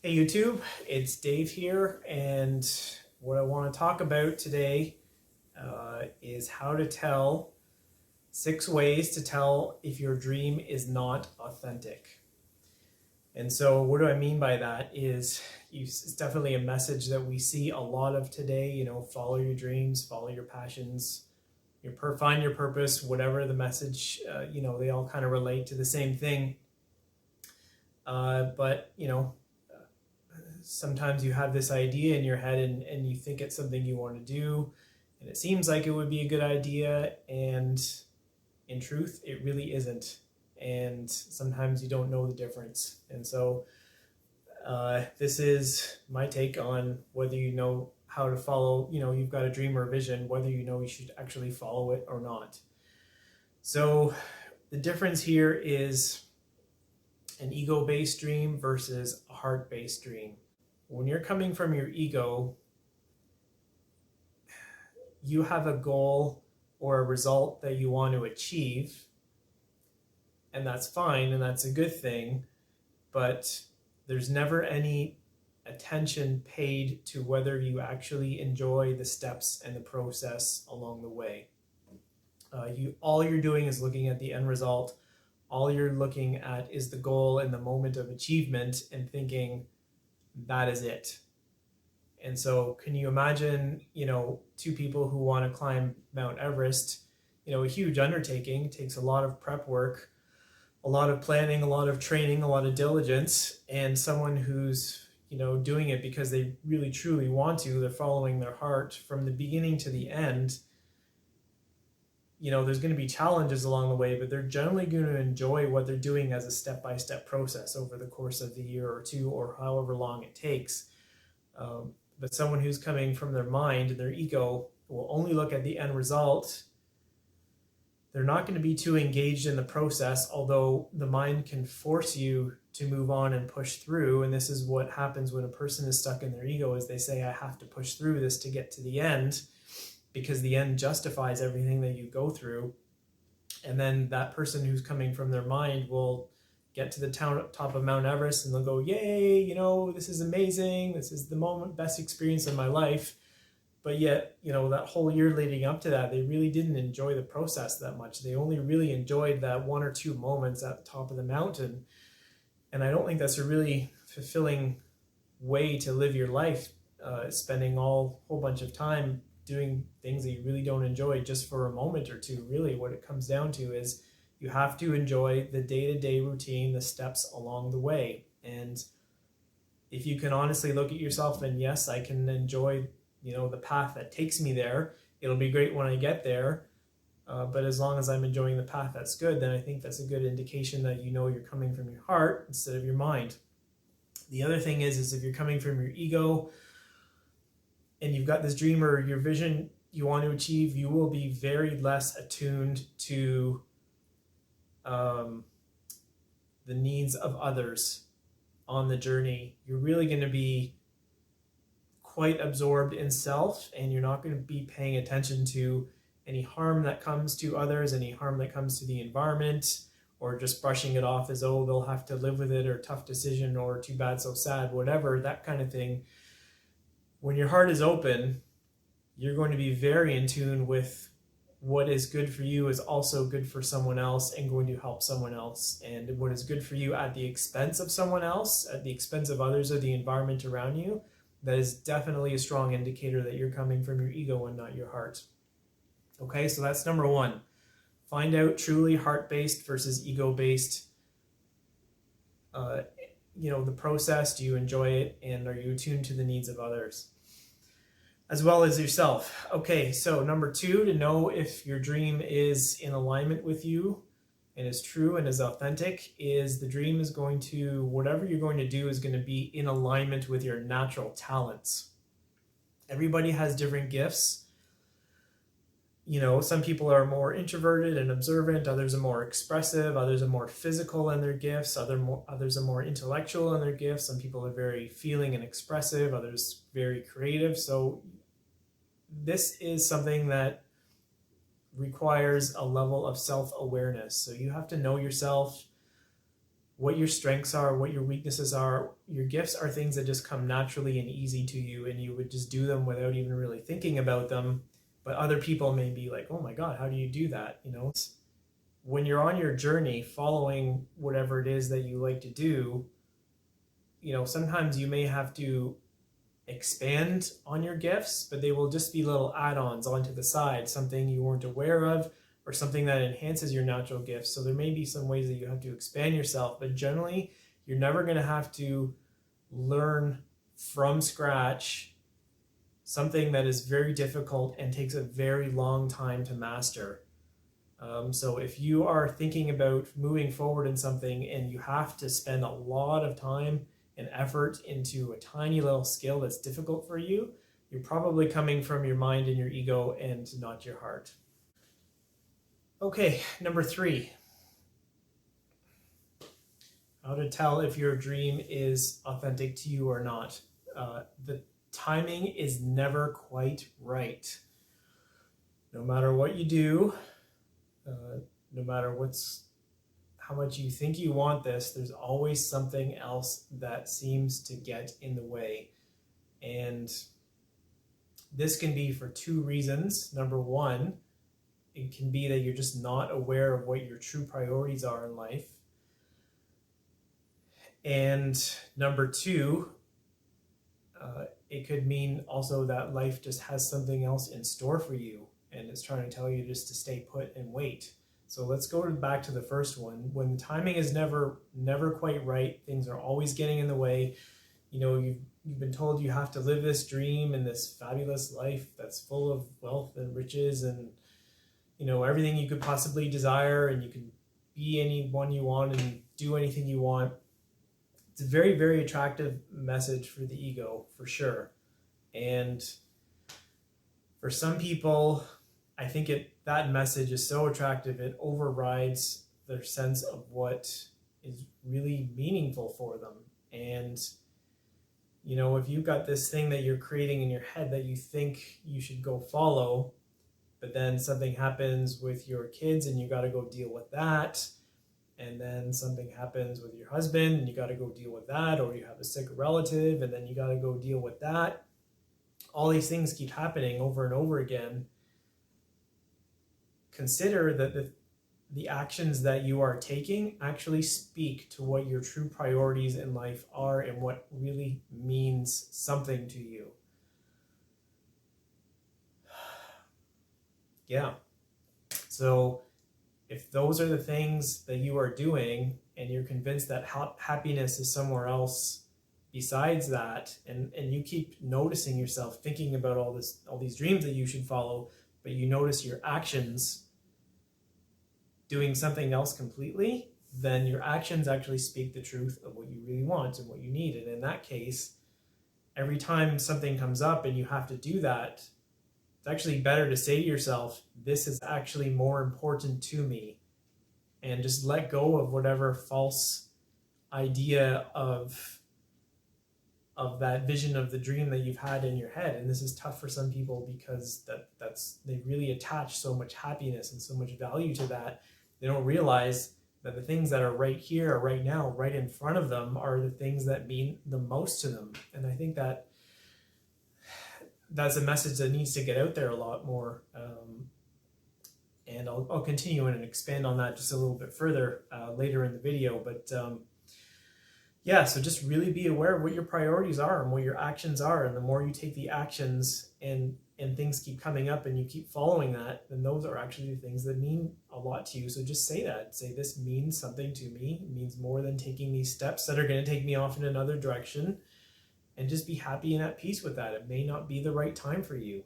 Hey YouTube, it's Dave here, and what I want to talk about today is how to tell 6 ways to tell if your dream is not authentic. And so, what do I mean by that? It's definitely a message that we see a lot of today. Follow your dreams, follow your passions, find your purpose, whatever the message. They all kind of relate to the same thing. But sometimes you have this idea in your head and you think it's something you want to do, and it seems like it would be a good idea, and in truth it really isn't, and sometimes you don't know the difference. And so this is my take on whether you know how to follow, you've got a dream or a vision, whether you know you should actually follow it or not. So the difference here is an ego-based dream versus a heart-based dream. When you're coming from your ego, you have a goal or a result that you want to achieve, and that's fine and that's a good thing, but there's never any attention paid to whether you actually enjoy the steps and the process along the way. All you're doing is looking at the end result. All you're looking at is the goal and the moment of achievement and thinking, that is it. And so can you imagine, two people who want to climb Mount Everest, a huge undertaking, takes a lot of prep work, a lot of planning, a lot of training, a lot of diligence, and someone who's, doing it because they really truly want to, they're following their heart from the beginning to the end. There's going to be challenges along the way, but they're generally going to enjoy what they're doing as a step-by-step process over the course of the year or two, or however long it takes. But someone who's coming from their mind and their ego will only look at the end result. They're not going to be too engaged in the process, although the mind can force you to move on and push through. And this is what happens when a person is stuck in their ego, is they say, I have to push through this to get to the end, because the end justifies everything that you go through. And then that person who's coming from their mind will get to the top of Mount Everest and they'll go, yay, this is amazing. This is the best experience of my life. But yet, that whole year leading up to that, they really didn't enjoy the process that much. They only really enjoyed that 1 or 2 moments at the top of the mountain. And I don't think that's a really fulfilling way to live your life, spending a whole bunch of time doing things that you really don't enjoy just for a moment or two. Really, what it comes down to is you have to enjoy the day-to-day routine, the steps along the way. And if you can honestly look at yourself and, yes, I can enjoy, the path that takes me there. It'll be great when I get there. But as long as I'm enjoying the path, that's good. Then I think that's a good indication that you're coming from your heart instead of your mind. The other thing is if you're coming from your ego and you've got this dream or your vision you want to achieve, you will be very less attuned to the needs of others on the journey. You're really going to be quite absorbed in self, and you're not going to be paying attention to any harm that comes to others, any harm that comes to the environment, or just brushing it off as, oh, they'll have to live with it, or tough decision, or too bad, so sad, whatever, that kind of thing. When your heart is open, you're going to be very in tune with what is good for you is also good for someone else and going to help someone else. And what is good for you at the expense of someone else, at the expense of others or the environment around you, that is definitely a strong indicator that you're coming from your ego and not your heart. Okay, so that's number 1. Find out truly heart-based versus ego-based. The process, do you enjoy it, and are you attuned to the needs of others as well as yourself? Okay, so number 2, to know if your dream is in alignment with you and is true and is authentic, is the dream is going to, whatever you're going to do is going to be in alignment with your natural talents. Everybody has different gifts. Some people are more introverted and observant, others are more expressive, others are more physical in their gifts, others are more intellectual in their gifts. Some people are very feeling and expressive, others very creative. So this is something that requires a level of self-awareness. So you have to know yourself, what your strengths are, what your weaknesses are. Your gifts are things that just come naturally and easy to you, and you would just do them without even really thinking about them. But other people may be like, oh my God, how do you do that? When you're on your journey following whatever it is that you like to do, sometimes you may have to expand on your gifts, but they will just be little add-ons onto the side, something you weren't aware of, or something that enhances your natural gifts. So there may be some ways that you have to expand yourself, but generally you're never going to have to learn from scratch something that is very difficult and takes a very long time to master. So if you are thinking about moving forward in something and you have to spend a lot of time and effort into a tiny little skill that's difficult for you, you're probably coming from your mind and your ego and not your heart. Okay, number 3. How to tell if your dream is authentic to you or not. The timing is never quite right. No matter what you do, no matter how much you think you want this, there's always something else that seems to get in the way. And this can be for 2 reasons. Number 1, it can be that you're just not aware of what your true priorities are in life. And number 2, it could mean also that life just has something else in store for you, and it's trying to tell you just to stay put and wait. So let's go back to the first one. When the timing is never quite right, things are always getting in the way. You've been told you have to live this dream and this fabulous life that's full of wealth and riches and everything you could possibly desire, and you can be anyone you want and do anything you want. It's a very, very attractive message for the ego, for sure. And for some people, I think that message is so attractive, it overrides their sense of what is really meaningful for them. And, if you've got this thing that you're creating in your head that you think you should go follow, but then something happens with your kids and you got to go deal with that, and then something happens with your husband and you got to go deal with that, or you have a sick relative and then you got to go deal with that. All these things keep happening over and over again. Consider that the actions that you are taking actually speak to what your true priorities in life are and what really means something to you. Yeah. So if those are the things that you are doing and you're convinced that happiness is somewhere else besides that, and you keep noticing yourself thinking about all these dreams that you should follow, but you notice your actions doing something else completely, then your actions actually speak the truth of what you really want and what you need. And in that case, every time something comes up and you have to do that, it's actually better to say to yourself, this is actually more important to me, and just let go of whatever false idea of that vision of the dream that you've had in your head. And this is tough for some people because they really attach so much happiness and so much value to that. They don't realize that the things that are right here, right now, right in front of them are the things that mean the most to them. And I think that's a message that needs to get out there a lot more. And I'll continue and expand on that just a little bit further later in the video. But yeah, so just really be aware of what your priorities are and what your actions are. And the more you take the actions and things keep coming up and you keep following that, then those are actually the things that mean a lot to you. So just say that. Say, this means something to me. It means more than taking these steps that are going to take me off in another direction. And just be happy and at peace with that. It may not be the right time for you.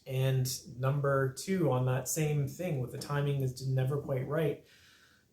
And number 2, on that same thing with the timing is never quite right.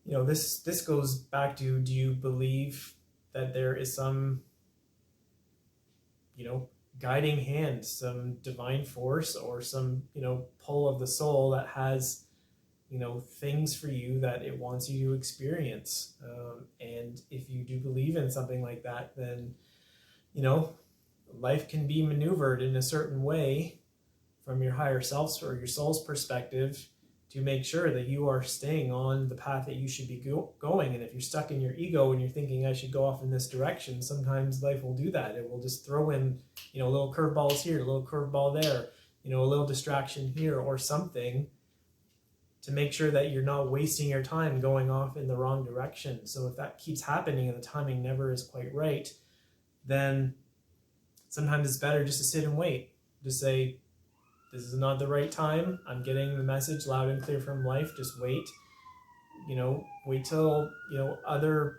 This goes back to, do you believe that there is some, guiding hand, some divine force, or some, pull of the soul that has, things for you that it wants you to experience? And if you do believe in something like that, then life can be maneuvered in a certain way from your higher self's or your soul's perspective to make sure that you are staying on the path that you should be going. And if you're stuck in your ego and you're thinking I should go off in this direction, sometimes life will do that. It will just throw in, little curveballs here, a little curveball there, a little distraction here or something to make sure that you're not wasting your time going off in the wrong direction. So if that keeps happening and the timing never is quite right, then sometimes it's better just to sit and wait. Just say, this is not the right time. I'm getting the message loud and clear from life. Just wait. Wait till, other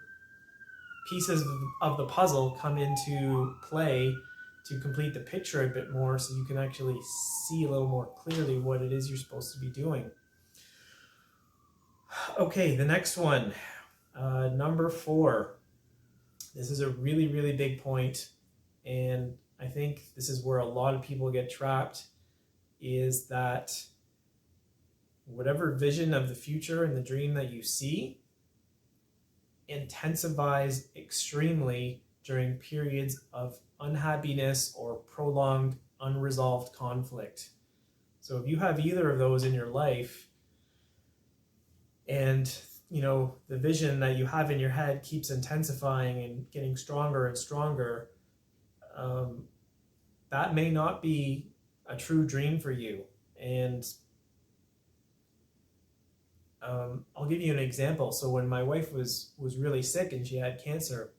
pieces of the puzzle come into play to complete the picture a bit more so you can actually see a little more clearly what it is you're supposed to be doing. Okay, the next one, number 4. This is a really, really big point, and I think this is where a lot of people get trapped, is that whatever vision of the future and the dream that you see intensifies extremely during periods of unhappiness or prolonged unresolved conflict. So if you have either of those in your life, and the vision that you have in your head keeps intensifying and getting stronger and stronger, that may not be a true dream for you. And I'll give you an example. So when my wife was really sick and she had cancer,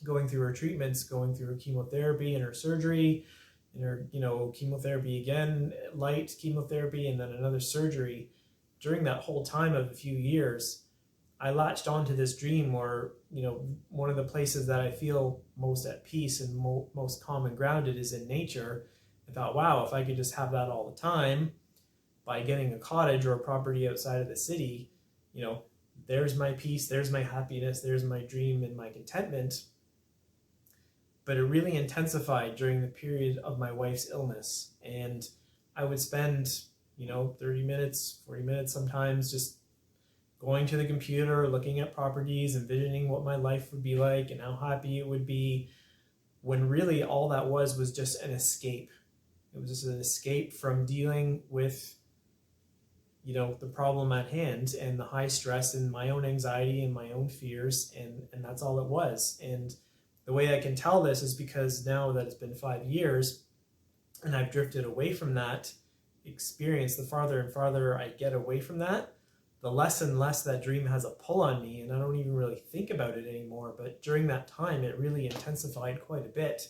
going through her treatments, going through her chemotherapy and her surgery, and her chemotherapy again, light chemotherapy, and then another surgery, during that whole time of a few years, I latched onto this dream where, one of the places that I feel most at peace and most calm and grounded is in nature. I thought, wow, if I could just have that all the time by getting a cottage or a property outside of the city, there's my peace, there's my happiness, there's my dream and my contentment. But it really intensified during the period of my wife's illness. And I would spend 30 minutes, 40 minutes sometimes, just going to the computer, looking at properties, envisioning what my life would be like and how happy it would be, when really all that was just an escape. It was just an escape from dealing with, the problem at hand and the high stress and my own anxiety and my own fears, and that's all it was. And the way I can tell this is because now that it's been 5 years and I've drifted away from that experience, the farther and farther I get away from that, the less and less that dream has a pull on me, and I don't even really think about it anymore. But during that time, it really intensified quite a bit.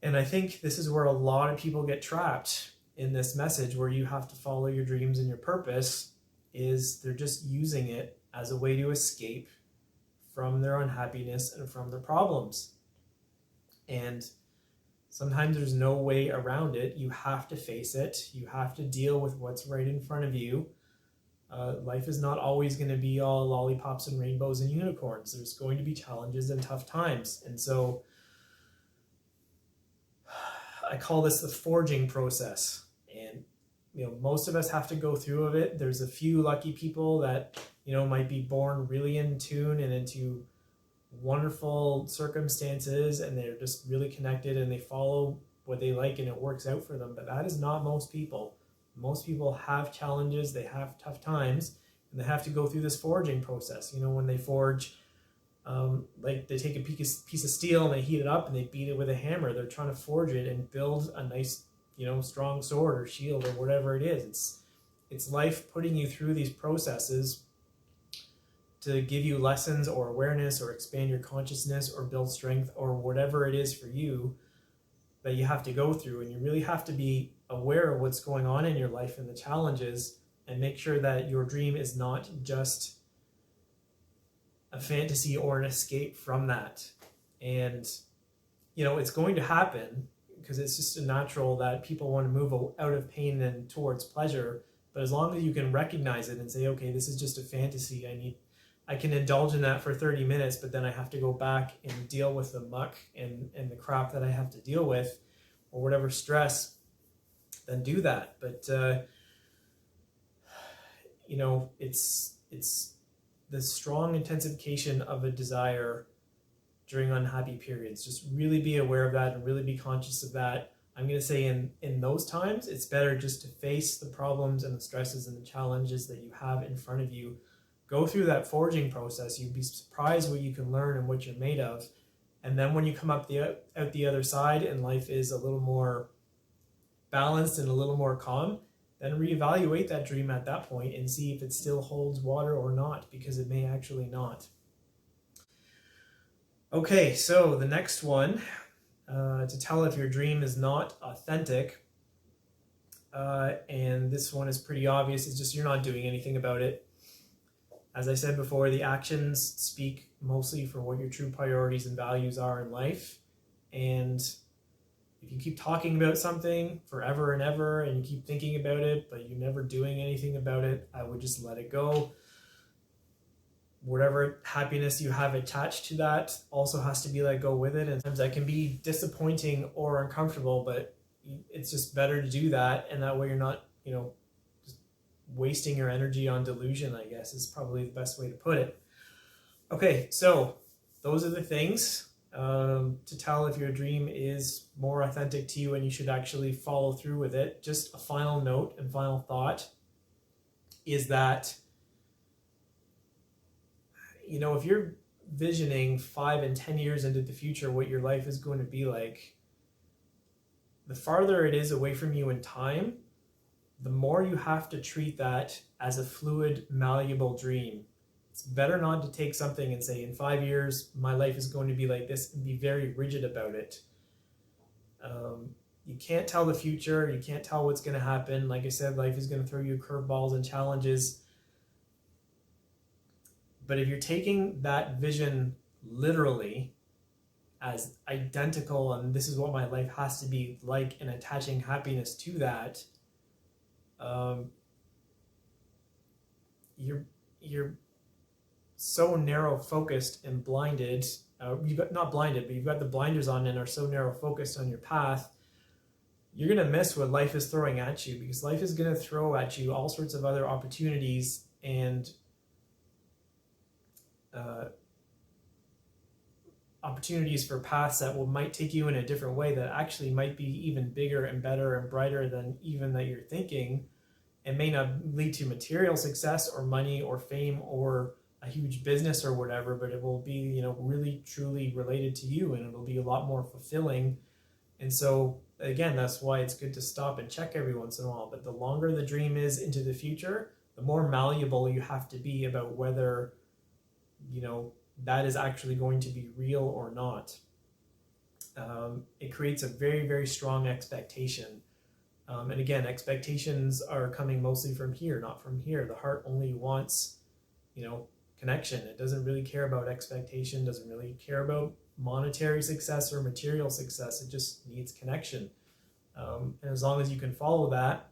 And I think this is where a lot of people get trapped in this message, where you have to follow your dreams and your purpose, is they're just using it as a way to escape from their unhappiness and from their problems. And sometimes there's no way around it. You have to face it. You have to deal with what's right in front of you. Life is not always going to be all lollipops and rainbows and unicorns. There's going to be challenges and tough times. And so I call this the forging process. And, most of us have to go through of it. There's a few lucky people that, might be born really in tune and into wonderful circumstances, and they're just really connected and they follow what they like and it works out for them. But that is not most people. Most people have challenges, they have tough times, and they have to go through this forging process. When they forge, like they take a piece of steel and they heat it up and they beat it with a hammer. They're trying to forge it and build a nice, strong sword or shield or whatever it is. It's life putting you through these processes to give you lessons or awareness or expand your consciousness or build strength or whatever it is for you that you have to go through. And you really have to be aware of what's going on in your life and the challenges, and make sure that your dream is not just a fantasy or an escape from that. And, it's going to happen because it's just natural that people want to move out of pain and towards pleasure. But as long as you can recognize it and say, okay, this is just a fantasy, I can indulge in that for 30 minutes, but then I have to go back and deal with the muck and the crap that I have to deal with, or whatever stress, then do that. But, it's the strong intensification of a desire during unhappy periods. Just really be aware of that and really be conscious of that. I'm going to say in those times, it's better just to face the problems and the stresses and the challenges that you have in front of you. Go through that forging process. You'd be surprised what you can learn and what you're made of. And then when you come out the other side and life is a little more balanced and a little more calm, then reevaluate that dream at that point and see if it still holds water or not, because it may actually not. Okay, so the next one, to tell if your dream is not authentic, and this one is pretty obvious, it's just you're not doing anything about it. As I said before, the actions speak mostly for what your true priorities and values are in life. And if you keep talking about something forever and ever and you keep thinking about it, but you're never doing anything about it, I would just let it go. Whatever happiness you have attached to that also has to be let go with it. And sometimes that can be disappointing or uncomfortable, but it's just better to do that. And that way you're not, just wasting your energy on delusion, I guess, is probably the best way to put it. Okay, so those are the things to tell if your dream is more authentic to you and you should actually follow through with it. Just a final note and final thought is that, if you're visioning 5 and 10 years into the future what your life is going to be like, the farther it is away from you in time, the more you have to treat that as a fluid, malleable dream. It's better not to take something and say, in 5 years, my life is going to be like this, and be very rigid about it. You can't tell the future. You can't tell what's going to happen. Like I said, life is going to throw you curveballs and challenges. But if you're taking that vision literally as identical, and this is what my life has to be like, and attaching happiness to that, you're so narrow focused and blinded. You've got, not blinded, but you've got the blinders on and are so narrow focused on your path, you're going to miss what life is throwing at you, because life is going to throw at you all sorts of other opportunities and opportunities for paths that might take you in a different way, that actually might be even bigger and better and brighter than even that you're thinking. It may not lead to material success or money or fame or a huge business or whatever, but it will be, really truly related to you, and it'll be a lot more fulfilling. And so again, that's why it's good to stop and check every once in a while. But the longer the dream is into the future, the more malleable you have to be about whether that is actually going to be real or not. It creates a very, very strong expectation. And again, expectations are coming mostly from here, not from here. The heart only wants, connection. It doesn't really care about expectation, doesn't really care about monetary success or material success. It just needs connection. And as long as you can follow that.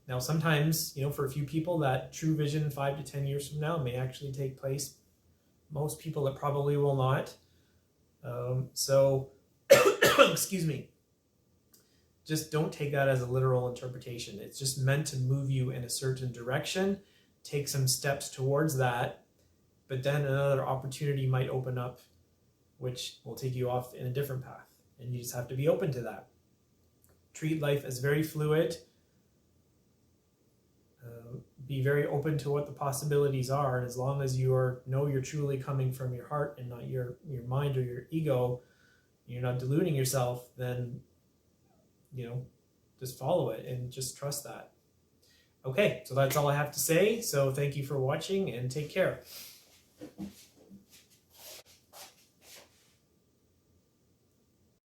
Now, sometimes, for a few people, that true vision 5 to 10 years from now may actually take place. Most people, it probably will not. Excuse me. Just don't take that as a literal interpretation. It's just meant to move you in a certain direction, take some steps towards that, but then another opportunity might open up, which will take you off in a different path. And you just have to be open to that. Treat life as very fluid. Be very open to what the possibilities are, and as long as you're truly coming from your heart and not your mind or your ego, you're not deluding yourself, then just follow it and just trust that. Okay, so that's all I have to say. So thank you for watching, and take care.